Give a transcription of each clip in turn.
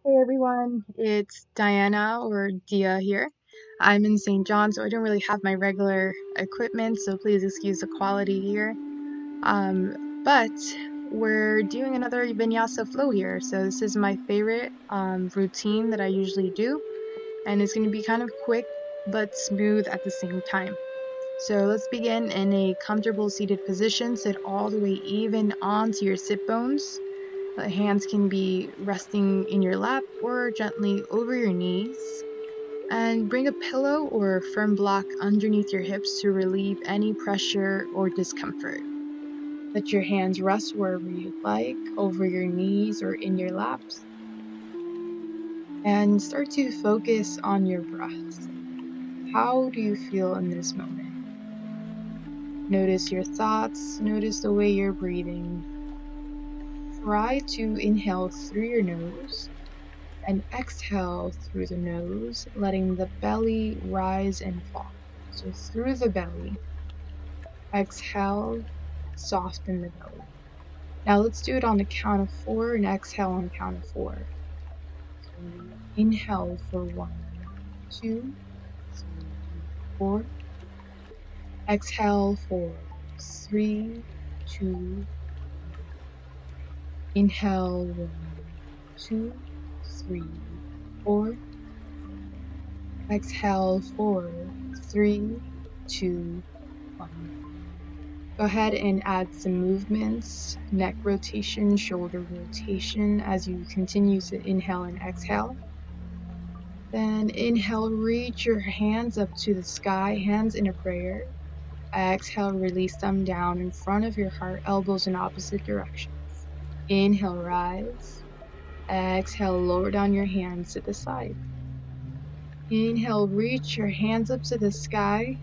Hey everyone, it's Diana or Dia here. I'm in St. John, so I don't really have my regular equipment, so please excuse the quality here. But we're doing another Vinyasa Flow here, so this is my favorite routine that I usually do, and it's going to be kind of quick but smooth at the same time. So let's begin in a comfortable seated position. Sit all the way even onto your sit bones. The hands can be resting in your lap or gently over your knees. And bring a pillow or a firm block underneath your hips to relieve any pressure or discomfort. Let your hands rest wherever you'd like, over your knees or in your laps. And start to focus on your breath. How do you feel in this moment? Notice your thoughts, notice the way you're breathing. Try to inhale through your nose and exhale through the nose, letting the belly rise and fall. So through the belly, exhale, soften the belly. Now let's do it on the count of 4 and exhale on the count of 4. So inhale for 1, 2, 3, 4. Exhale for 3, 2. Inhale 1, 2, 3, 4. Exhale 4, 3, 2, 1. Go ahead and add some movements, neck rotation, shoulder rotation as you continue to inhale and exhale. Then inhale, reach your hands up to the sky, hands in a prayer. Exhale, release them down in front of your heart, elbows in opposite directions. Inhale, rise. Exhale, lower down your hands to the side. Inhale, reach your hands up to the sky.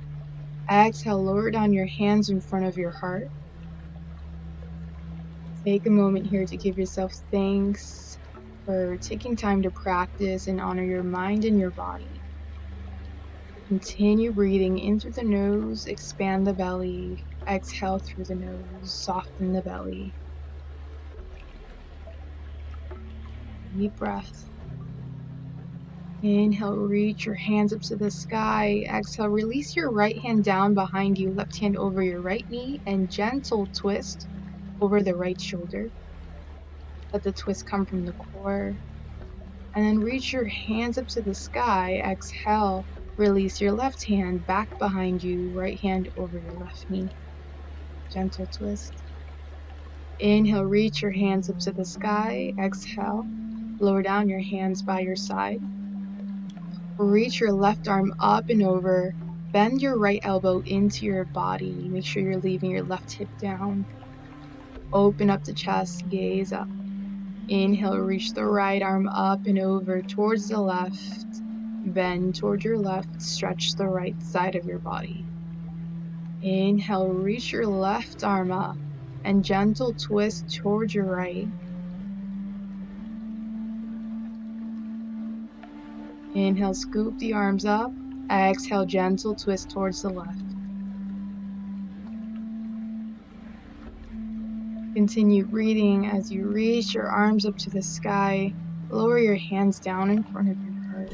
Exhale, lower down your hands in front of your heart. Take a moment here to give yourself thanks for taking time to practice and honor your mind and your body. Continue breathing in through the nose, expand the belly. Exhale through the nose, soften the belly. Deep breath. Inhale, reach your hands up to the sky. Exhale, release your right hand down behind you, left hand over your right knee, and gentle twist over the right shoulder. Let the twist come from the core. And then reach your hands up to the sky. Exhale, release your left hand back behind you, right hand over your left knee. Gentle twist. Inhale, reach your hands up to the sky. Exhale, lower down your hands by your side. Reach your left arm up and over. Bend your right elbow into your body. Make sure you're leaving your left hip down. Open up the chest, gaze up. Inhale, reach the right arm up and over towards the left. Bend toward your left, stretch the right side of your body. Inhale, reach your left arm up and gentle twist towards your right. Inhale, scoop the arms up. Exhale, gentle twist towards the left. Continue breathing as you reach your arms up to the sky. Lower your hands down in front of your heart.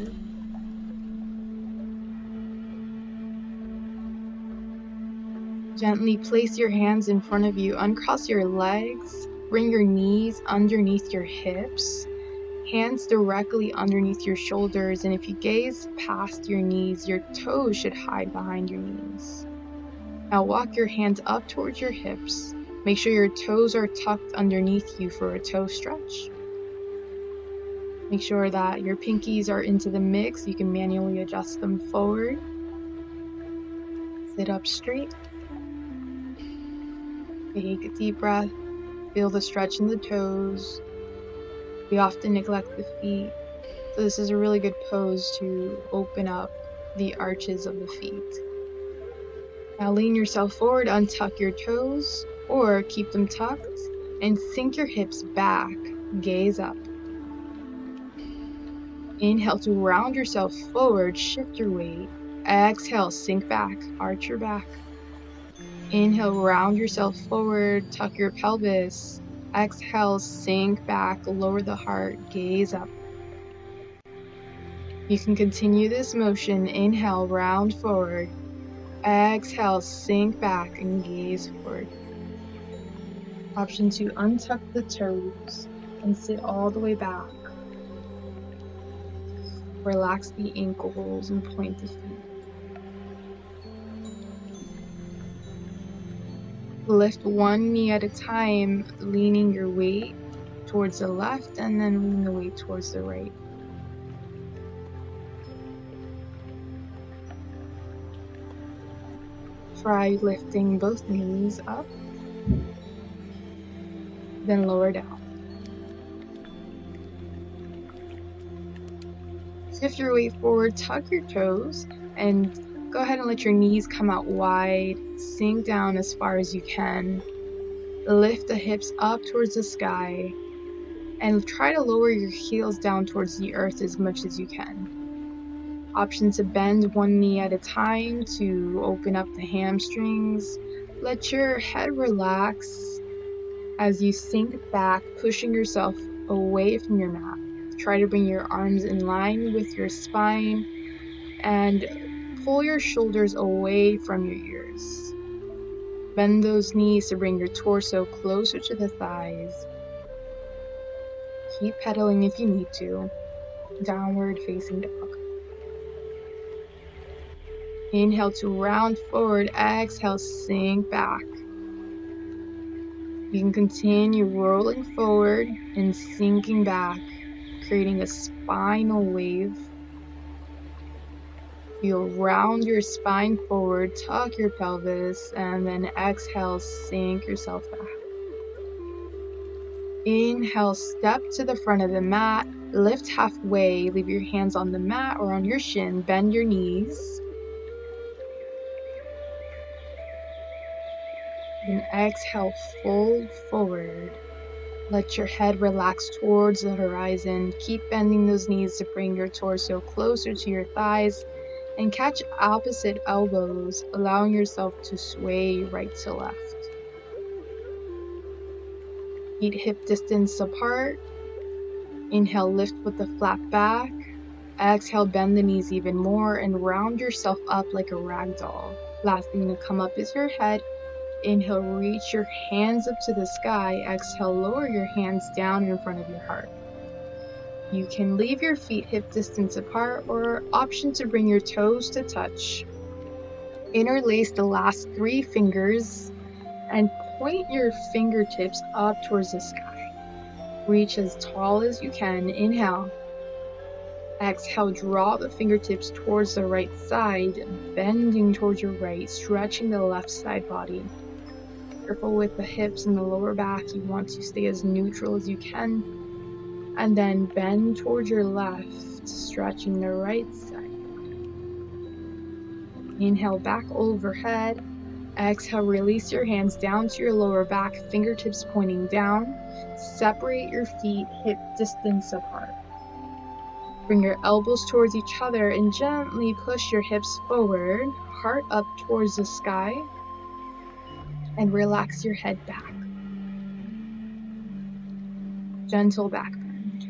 Gently place your hands in front of you. Uncross your legs. Bring your knees underneath your hips. Hands directly underneath your shoulders, and if you gaze past your knees, your toes should hide behind your knees. Now walk your hands up towards your hips. Make sure your toes are tucked underneath you for a toe stretch. Make sure that your pinkies are into the mix. You can manually adjust them forward. Sit up straight. Take a deep breath. Feel the stretch in the toes. We often neglect the feet, so this is a really good pose to open up the arches of the feet. Now lean yourself forward, untuck your toes, or keep them tucked, and sink your hips back, gaze up. Inhale to round yourself forward, shift your weight. Exhale, sink back, arch your back. Inhale, round yourself forward, tuck your pelvis. Exhale, sink back, lower the heart, gaze up. You can continue this motion. Inhale, round forward. Exhale, sink back and gaze forward. Option 2, untuck the toes and sit all the way back. Relax the ankles and point the feet. Lift one knee at a time, leaning your weight towards the left and then lean the weight towards the right. Try lifting both knees up, then lower down. Shift your weight forward, tuck your toes, and go ahead and let your knees come out wide. Sink down as far as you can. Lift the hips up towards the sky, and try to lower your heels down towards the earth as much as you can. Option to bend one knee at a time to open up the hamstrings. Let your head relax as you sink back, pushing yourself away from your mat. Try to bring your arms in line with your spine and pull your shoulders away from your ears. Bend those knees to bring your torso closer to the thighs. Keep pedaling if you need to. Downward facing dog. Inhale to round forward. Exhale, sink back. You can continue rolling forward and sinking back, creating a spinal wave. You'll round your spine forward, tuck your pelvis, and then exhale, sink yourself back. Inhale, step to the front of the mat, lift halfway, leave your hands on the mat or on your shin, bend your knees. Then exhale, fold forward. Let your head relax towards the horizon. Keep bending those knees to bring your torso closer to your thighs and catch opposite elbows, allowing yourself to sway right to left. Feet hip distance apart. Inhale, lift with a flat back. Exhale, bend the knees even more and round yourself up like a rag doll. Last thing to come up is your head. Inhale, reach your hands up to the sky. Exhale, lower your hands down in front of your heart. You can leave your feet hip distance apart or option to bring your toes to touch. Interlace the last 3 fingers and point your fingertips up towards the sky. Reach as tall as you can. Inhale. Exhale, draw the fingertips towards the right side, bending towards your right, stretching the left side body. Careful with the hips and the lower back. You want to stay as neutral as you can. And then bend towards your left, stretching the right side. Inhale back overhead. Exhale, release your hands down to your lower back, fingertips pointing down. Separate your feet hip distance apart. Bring your elbows towards each other and gently push your hips forward, heart up towards the sky, and relax your head back. Gentle back bend.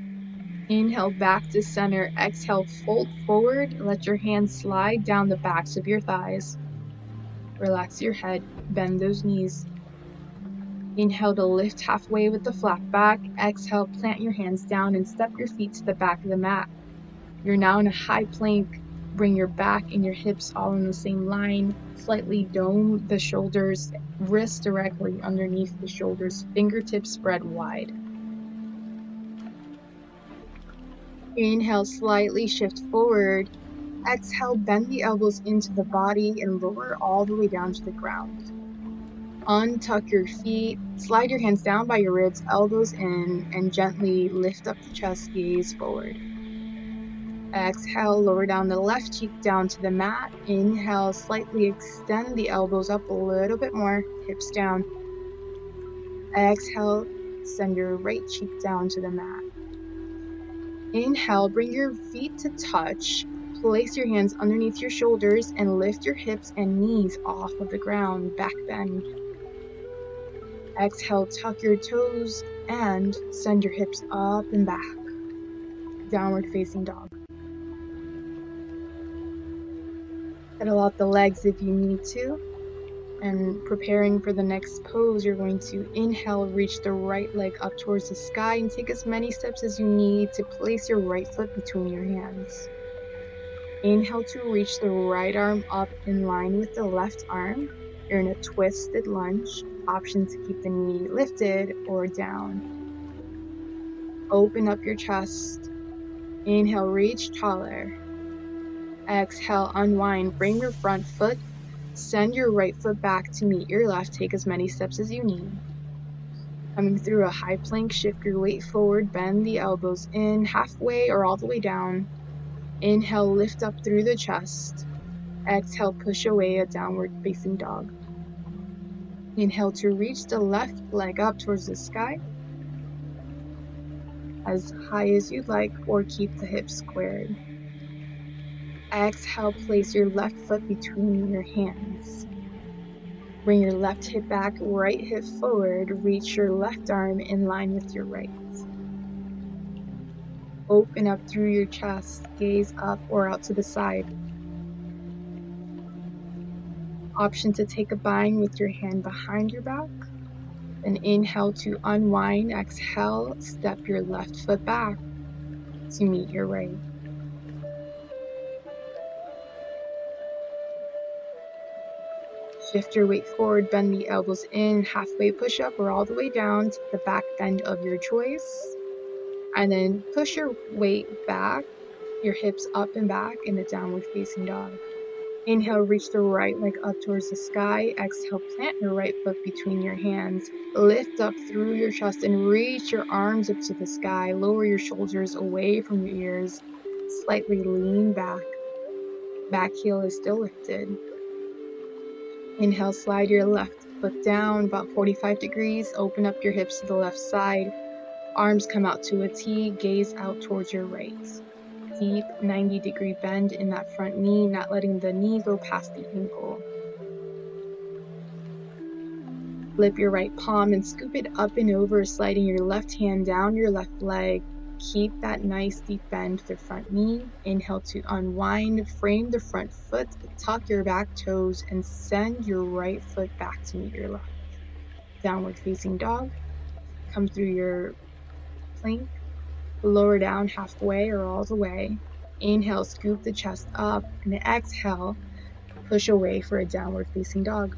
Inhale back to center. Exhale, fold forward. Let your hands slide down the backs of your thighs. Relax your head. Bend those knees. Inhale to lift halfway with the flat back. Exhale, plant your hands down and step your feet to the back of the mat. You're now in a high plank. Bring your back and your hips all in the same line. Slightly dome the shoulders, wrists directly underneath the shoulders, fingertips spread wide. Inhale, slightly shift forward. Exhale, bend the elbows into the body and lower all the way down to the ground. Untuck your feet, slide your hands down by your ribs, elbows in, and gently lift up the chest, gaze forward. Exhale, lower down the left cheek down to the mat. Inhale, slightly extend the elbows up a little bit more, hips down. Exhale, send your right cheek down to the mat. Inhale, bring your feet to touch. Place your hands underneath your shoulders and lift your hips and knees off of the ground, back bend. Exhale, tuck your toes and send your hips up and back. Downward facing dog. Pedal out the legs if you need to. And preparing for the next pose, you're going to inhale, reach the right leg up towards the sky, and take as many steps as you need to place your right foot between your hands. Inhale to reach the right arm up in line with the left arm. You're in a twisted lunge. Option to keep the knee lifted or down. Open up your chest. Inhale, reach taller. Exhale, unwind. Bring your front foot. Send your right foot back to meet your left. Take as many steps as you need. Coming through a high plank, shift your weight forward. Bend the elbows in halfway or all the way down. Inhale, lift up through the chest. Exhale, push away, a downward facing dog. Inhale to reach the left leg up towards the sky, as high as you'd like, or keep the hips squared. Exhale, place your left foot between your hands. Bring your left hip back, right hip forward. Reach your left arm in line with your right. Open up through your chest, gaze up or out to the side. Option to take a bind with your hand behind your back. Then inhale to unwind. Exhale, step your left foot back to meet your right. Shift your weight forward, bend the elbows in, halfway push up or all the way down to the back bend of your choice. And then push your weight back, your hips up and back in a downward facing dog. Inhale, reach the right leg up towards the sky. Exhale, plant your right foot between your hands. Lift up through your chest and reach your arms up to the sky. Lower your shoulders away from your ears. Slightly lean back. Back heel is still lifted. Inhale, slide your left foot down about 45 degrees. Open up your hips to the left side. Arms come out to a T. Gaze out towards your right. Deep 90-degree bend in that front knee, not letting the knee go past the ankle. Flip your right palm and scoop it up and over, sliding your left hand down your left leg. Keep that nice deep bend to the front knee. Inhale to unwind, frame the front foot, tuck your back toes, and send your right foot back to meet your left. Downward facing dog. Come through your plank. Lower down halfway or all the way. Inhale, scoop the chest up, and exhale, push away for a downward facing dog.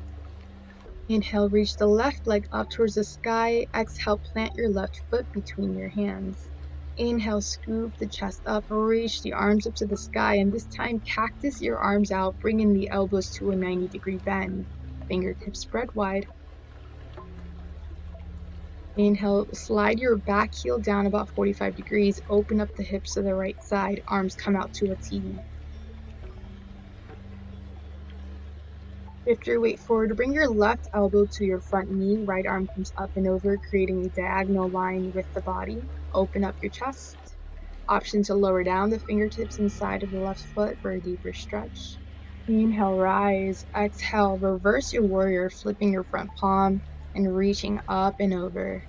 Inhale, reach the left leg up towards the sky. Exhale, plant your left foot between your hands. Inhale, scoop the chest up, reach the arms up to the sky, and this time cactus your arms out, bringing the elbows to a 90-degree bend. Fingertips spread wide. Inhale, slide your back heel down about 45 degrees. Open up the hips to the right side. Arms come out to a T. Shift your weight forward. Bring your left elbow to your front knee. Right arm comes up and over, creating a diagonal line with the body. Open up your chest. Option to lower down the fingertips inside of the left foot for a deeper stretch. Inhale, rise. Exhale, reverse your warrior, flipping your front palm and reaching up and over.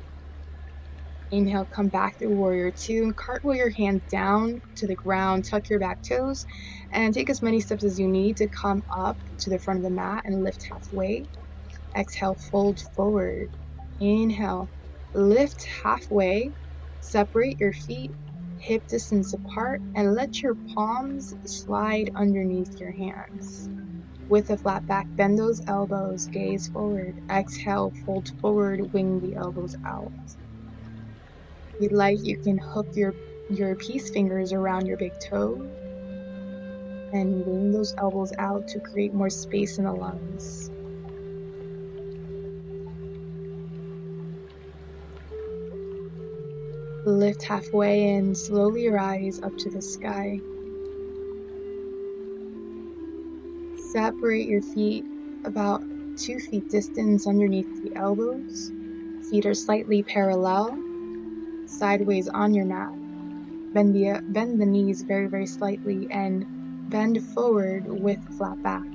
Inhale, come back through warrior two and cartwheel your hands down to the ground, tuck your back toes, and take as many steps as you need to come up to the front of the mat and lift halfway. Exhale, fold forward. Inhale, lift halfway, separate your feet hip distance apart, and let your palms slide underneath your hands. With a flat back, bend those elbows, gaze forward. Exhale, fold forward, wing the elbows out. If you'd like, you can hook your peace fingers around your big toe and wing those elbows out to create more space in the lungs. Lift halfway and slowly rise up to the sky. Separate your feet about 2 feet distance underneath the elbows. Feet are slightly parallel, sideways on your mat. Bend the knees very, very slightly and bend forward with a flat back.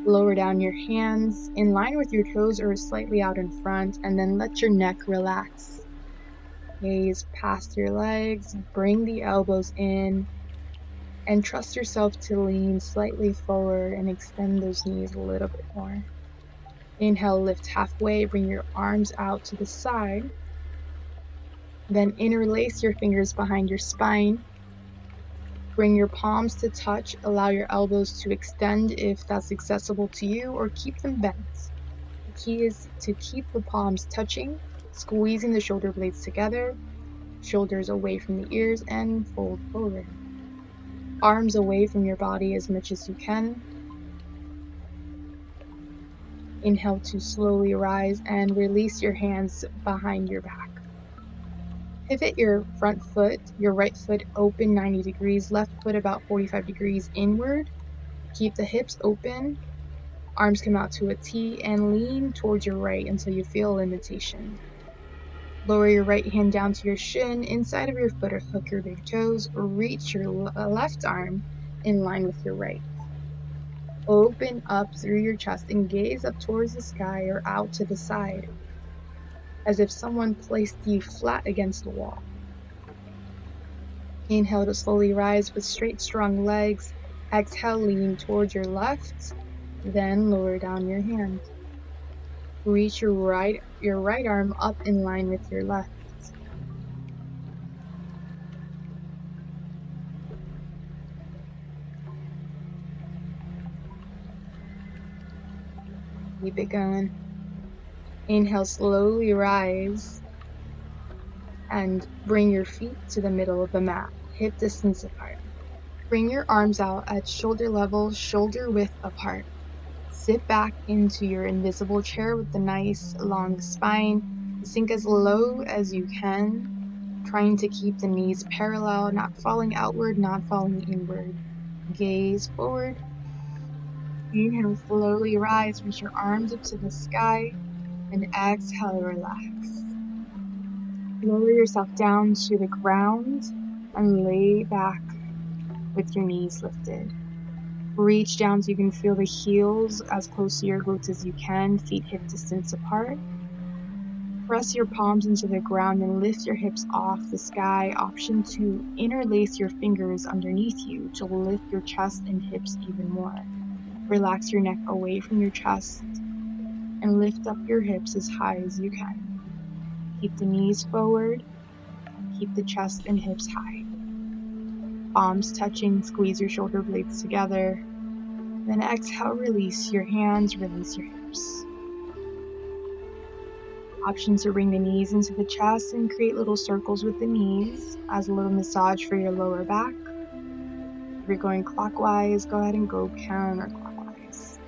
Lower down your hands in line with your toes or slightly out in front, and then let your neck relax. Gaze past your legs, bring the elbows in, And trust yourself to lean slightly forward and extend those knees a little bit more. Inhale, lift halfway, bring your arms out to the side. Then interlace your fingers behind your spine. Bring your palms to touch, allow your elbows to extend if that's accessible to you, or keep them bent. The key is to keep the palms touching, squeezing the shoulder blades together, shoulders away from the ears, and fold forward. Arms away from your body as much as you can. Inhale to slowly rise and release your hands behind your back. Pivot your front foot, your right foot open 90 degrees, left foot about 45 degrees inward. Keep the hips open, arms come out to a T, and lean towards your right until you feel a limitation. Lower your right hand down to your shin, inside of your foot, or hook your big toes, or reach your left arm in line with your right. Open up through your chest and gaze up towards the sky or out to the side, as if someone placed you flat against the wall. Inhale to slowly rise with straight, strong legs. Exhale, lean towards your left, then lower down your hand. Reach your right arm up in line with your left. Keep it going. Inhale, slowly rise and bring your feet to the middle of the mat, hip distance apart. Bring your arms out at shoulder level, shoulder width apart. Sit back into your invisible chair with a nice long spine. Sink as low as you can, trying to keep the knees parallel, not falling outward, not falling inward. Gaze forward. Inhale, slowly rise, reach your arms up to the sky, and exhale, relax. Lower yourself down to the ground and lay back with your knees lifted. Reach down so you can feel the heels as close to your glutes as you can, feet hip distance apart. Press your palms into the ground and lift your hips off the sky. Option 2, interlace your fingers underneath you to lift your chest and hips even more. Relax your neck away from your chest and lift up your hips as high as you can. Keep the knees forward, keep the chest and hips high. Palms touching, squeeze your shoulder blades together. Then exhale, release your hands, release your hips. Option to bring the knees into the chest and create little circles with the knees as a little massage for your lower back. If you're going clockwise, go ahead and go counterclockwise.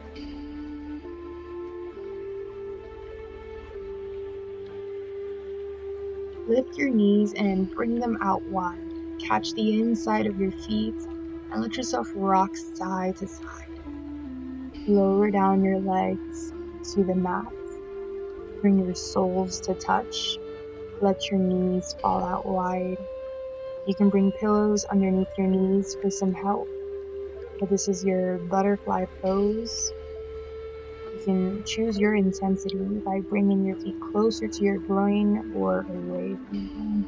Lift your knees and bring them out wide. Catch the inside of your feet and let yourself rock side to side. Lower down your legs to the mat. Bring your soles to touch. Let your knees fall out wide. You can bring pillows underneath your knees for some help, but this is your butterfly pose. You can choose your intensity by bringing your feet closer to your groin or away from your groin.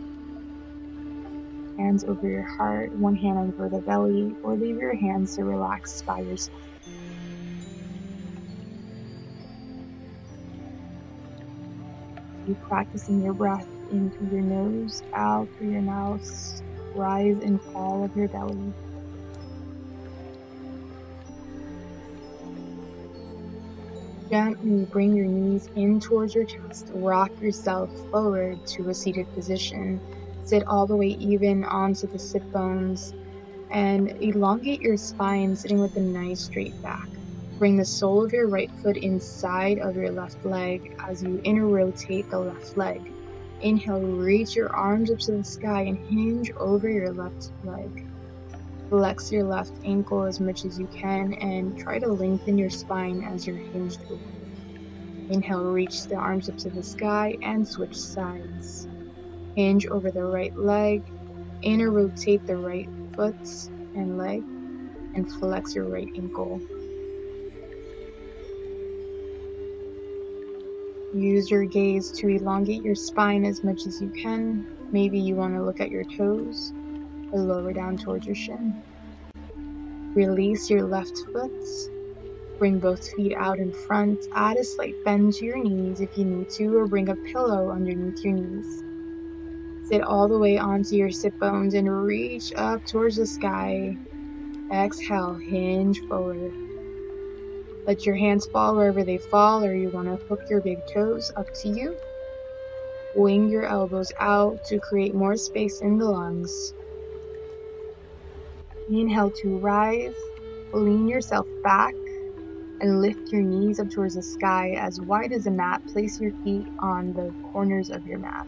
Hands over your heart, one hand over the belly, or leave your hands to relax by your side. Keep practicing your breath in through your nose, out through your mouth, rise and fall of your belly. Gently bring your knees in towards your chest. Rock yourself forward to a seated position. Sit all the way even onto the sit bones and elongate your spine, sitting with a nice straight back. Bring the sole of your right foot inside of your left leg as you inner rotate the left leg. Inhale, reach your arms up to the sky and hinge over your left leg. Flex your left ankle as much as you can and try to lengthen your spine as you're hinged over. Inhale, reach the arms up to the sky and switch sides. Hinge over the right leg, inner rotate the right foot and leg, and flex your right ankle. Use your gaze to elongate your spine as much as you can. Maybe you want to look at your toes or lower down towards your shin. Release your left foot. Bring both feet out in front. Add a slight bend to your knees if you need to, or bring a pillow underneath your knees. Sit all the way onto your sit bones and reach up towards the sky. Exhale, hinge forward. Let your hands fall wherever they fall, or you want to hook your big toes, up to you. Wing your elbows out to create more space in the lungs. Inhale to rise. Lean yourself back and lift your knees up towards the sky as wide as a mat. Place your feet on the corners of your mat.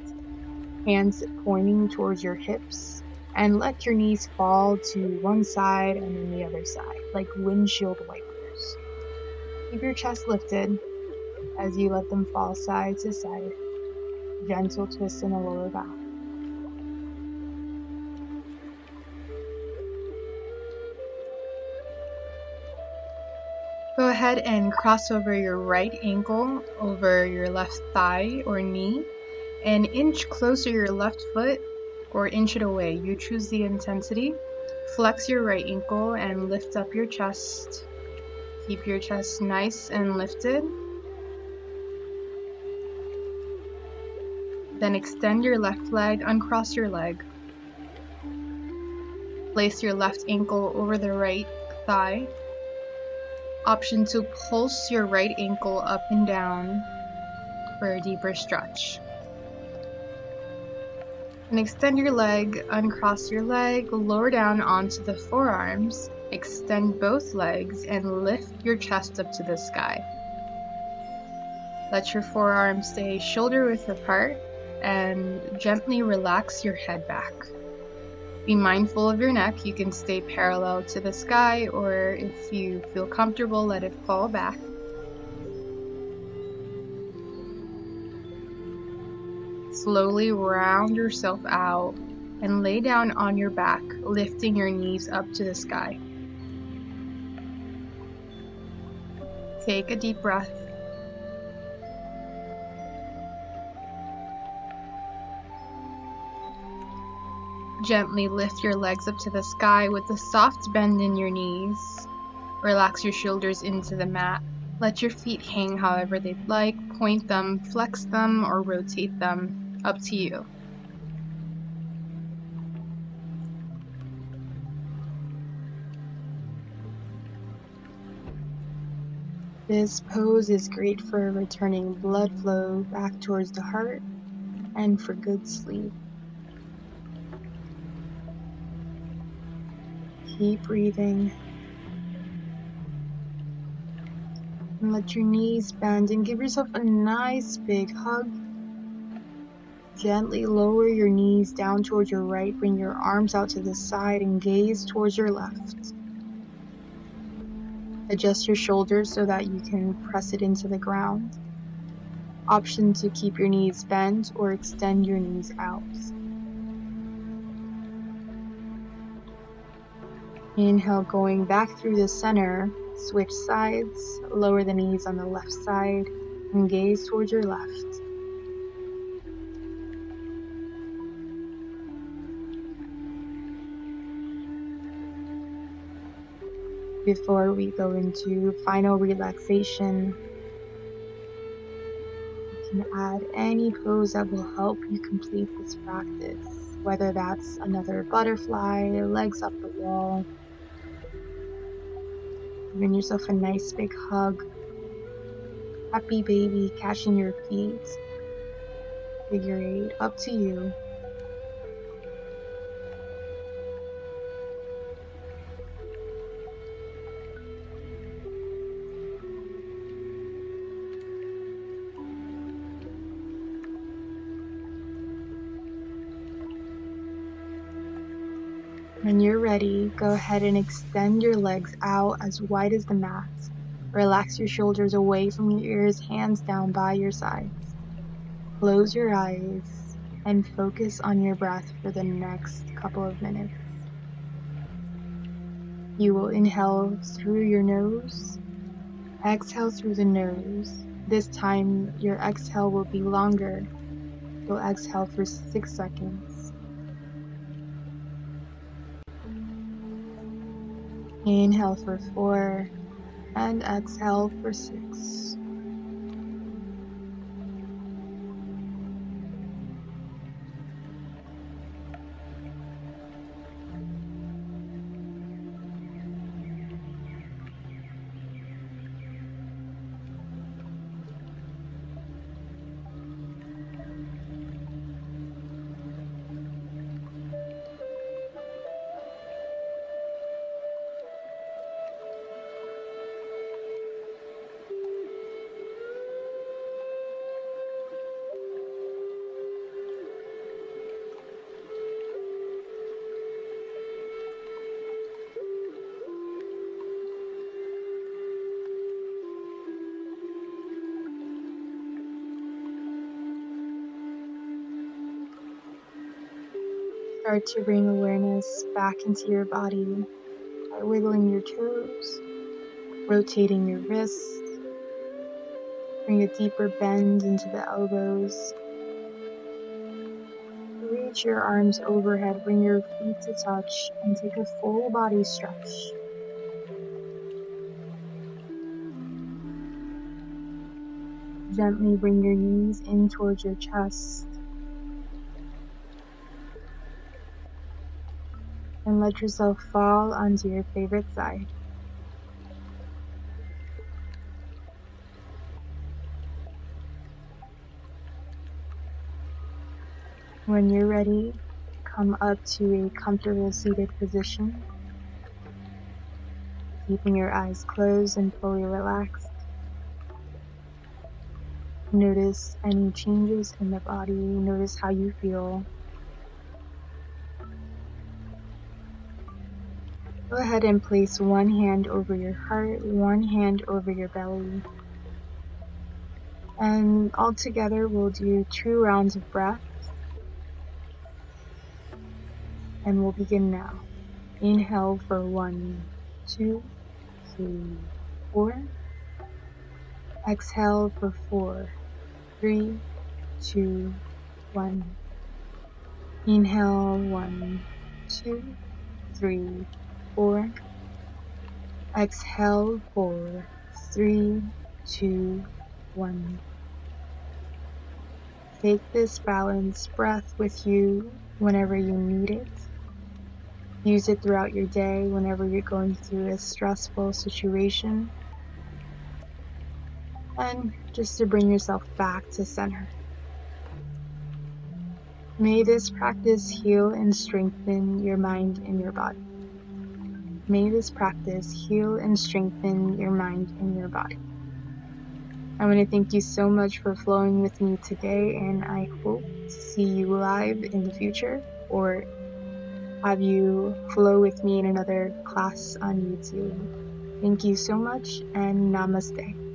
Hands pointing towards your hips, and let your knees fall to one side and then the other side, like windshield wipers. Keep your chest lifted as you let them fall side to side. Gentle twist in the lower back. Go ahead and cross over your right ankle over your left thigh or knee, and inch closer your left foot or inch it away. You choose the intensity. Flex your right ankle and lift up your chest. Keep your chest nice and lifted. Then extend your left leg, uncross your leg. Place your left ankle over the right thigh. Option to pulse your right ankle up and down for a deeper stretch. And extend your leg, uncross your leg, lower down onto the forearms, extend both legs, and lift your chest up to the sky. Let your forearms stay shoulder width apart and gently relax your head back. Be mindful of your neck. You can stay parallel to the sky, or if you feel comfortable, let it fall back. Slowly round yourself out and lay down on your back, lifting your knees up to the sky. Take a deep breath. Gently lift your legs up to the sky with a soft bend in your knees. Relax your shoulders into the mat. Let your feet hang however they'd like. Point them, flex them, or rotate them. Up to you. This pose is great for returning blood flow back towards the heart and for good sleep. Keep breathing. And let your knees bend and give yourself a nice big hug. Gently lower your knees down towards your right. Bring your arms out to the side and gaze towards your left. Adjust your shoulders so that you can press it into the ground. Option to keep your knees bent or extend your knees out. Inhale, going back through the center, switch sides, lower the knees on the left side, and gaze towards your left. Before we go into final relaxation, you can add any pose that will help you complete this practice, whether that's another butterfly, legs up the wall, giving yourself a nice big hug, happy baby, catching your feet, figure eight, up to you. When you're ready, go ahead and extend your legs out as wide as the mat. Relax your shoulders away from your ears, hands down by your sides. Close your eyes and focus on your breath for the next couple of minutes. You will inhale through your nose, exhale through the nose. This time your exhale will be longer. You'll exhale for 6 seconds. Inhale for 4 and exhale for 6. Start to bring awareness back into your body by wiggling your toes, rotating your wrists. Bring a deeper bend into the elbows. Reach your arms overhead, bring your feet to touch, and take a full body stretch. Gently bring your knees in towards your chest and let yourself fall onto your favorite side. When you're ready, come up to a comfortable seated position, keeping your eyes closed and fully relaxed. Notice any changes in the body. Notice how you feel. Go ahead and place one hand over your heart, one hand over your belly. And all together we'll do 2 rounds of breath. And we'll begin now. Inhale for 1, 2, 3, 4. Exhale for 4, 3, 2, 1. Inhale 1, 2, 3, 4. Exhale 4, 3, 2, 1. Take this balanced breath with you whenever you need it. Use it throughout your day whenever you're going through a stressful situation. And just to bring yourself back to center. May this practice heal and strengthen your mind and your body. May this practice heal and strengthen your mind and your body. I want to thank you so much for flowing with me today, and I hope to see you live in the future or have you flow with me in another class on YouTube. Thank you so much, and namaste.